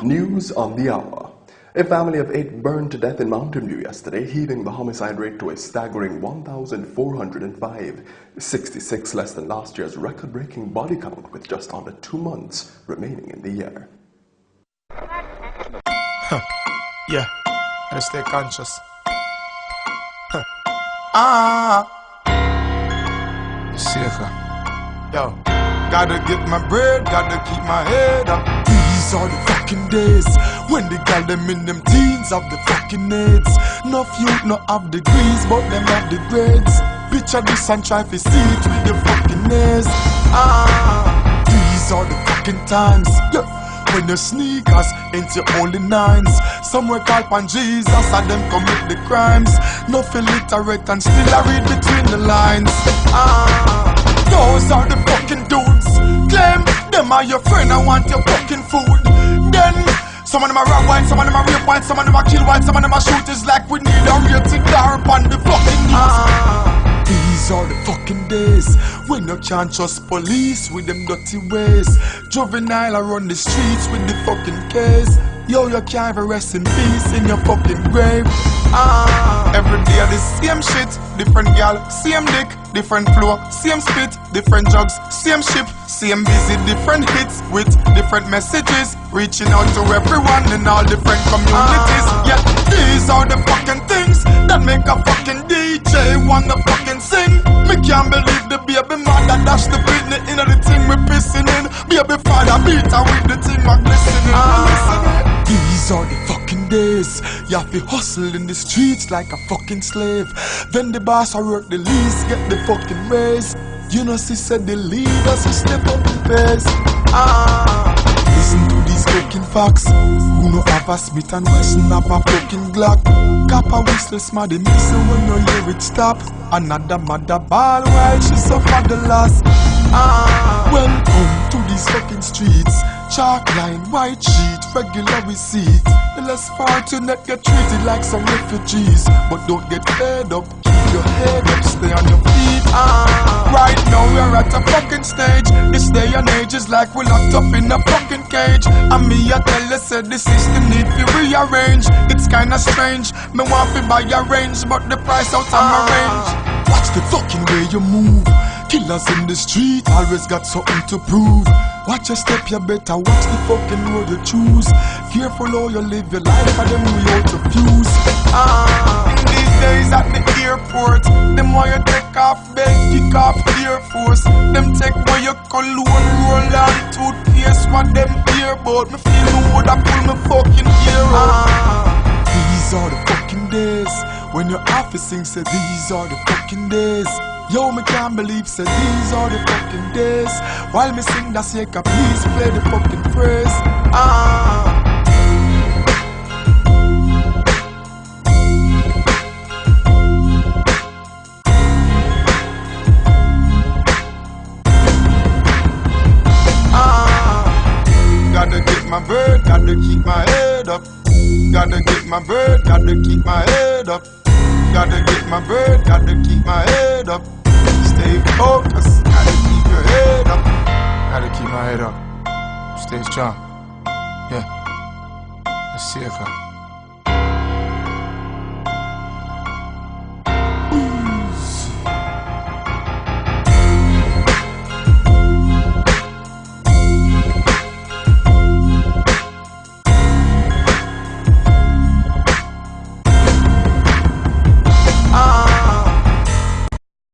News on the hour. A family of 8 burned to death in Mountain View yesterday, heaving the homicide rate to a staggering 1,405, 66 less than last year's record-breaking body count, with just under 2 months remaining in the year. Yeah, gotta stay conscious. Safer. Yo, gotta get my bread, gotta keep my head up. These are the fucking days when they got them in them teens of the fucking AIDS. Enough youth not have degrees, but them have the grades. Picture this and try to see it with the fucking ears. These are the fucking times. Yeah. When your sneakers into only nines. Somewhere call upon Jesus and them commit the crimes. No illiterate and still I read between the lines. Those are the fucking dudes. Claim them are your friend and want your fucking food. Then some of them are rob white, some of them are rape white, some of them are kill white, some of them are shooters like we need a rated car upon the fucking news. These are the fucking days when you can't trust police with them dirty ways. Juvenile are on the streets with the fucking case. Yo, you can't even rest in peace in your fucking grave. Every day the same shit, different gal, same dick, different flow, same spit, different drugs, same ship, same busy, different hits with different messages, reaching out to everyone in all different communities. Yeah, these are the fucking things that make a fucking DJ wanna fucking sing. Me can't believe the baby mother dash the Britney in the thing we pissing in. Baby father beat her with the thing we glistening. These are the fucking days you have to hustle in the streets like a fucking slave. Then the boss I work the least, get the fucking raise. You know she said the leaders who step up in pace. Listen to these fucking facts. Who no have a Smith and Wesson have a fucking Glock. Cap a whistle smarty missile when you hear it stop. Another mother ball while she suffer the loss. Welcome to these fucking streets. Chalk line, white sheet, regular receipt. The less fortunate get treated like some refugees. But don't get fed up, keep your head up, stay on your feet. Right now we're at a fucking stage. This day and age is like we're locked up in a fucking cage. And me I tell you said the system need to rearrange. It's kinda strange, me want to buy a range, but the price out of my range. Watch the fucking way you move. Killers in the street always got something to prove. Watch your step, you better watch the fucking road you choose. Careful how you live your life and them way out to fuse. In these days at the airport, them want you take off bed, kick off Air Force. Them take away your cologne, roll on toothpaste. What them hear about? Me feel no would I pull me fucking ear out. These are the fucking days when your officing say these are the fucking days. Yo, me can't believe say these are the fucking days. While me sing that shake, please play the fucking phrase. Gotta get my bird, gotta keep my head up. Gotta get my bird, gotta keep my head up. Gotta get my bird, gotta keep my head up. Stay focused, gotta keep your head up. Gotta keep my head up. Stay strong. Yeah. Let's see if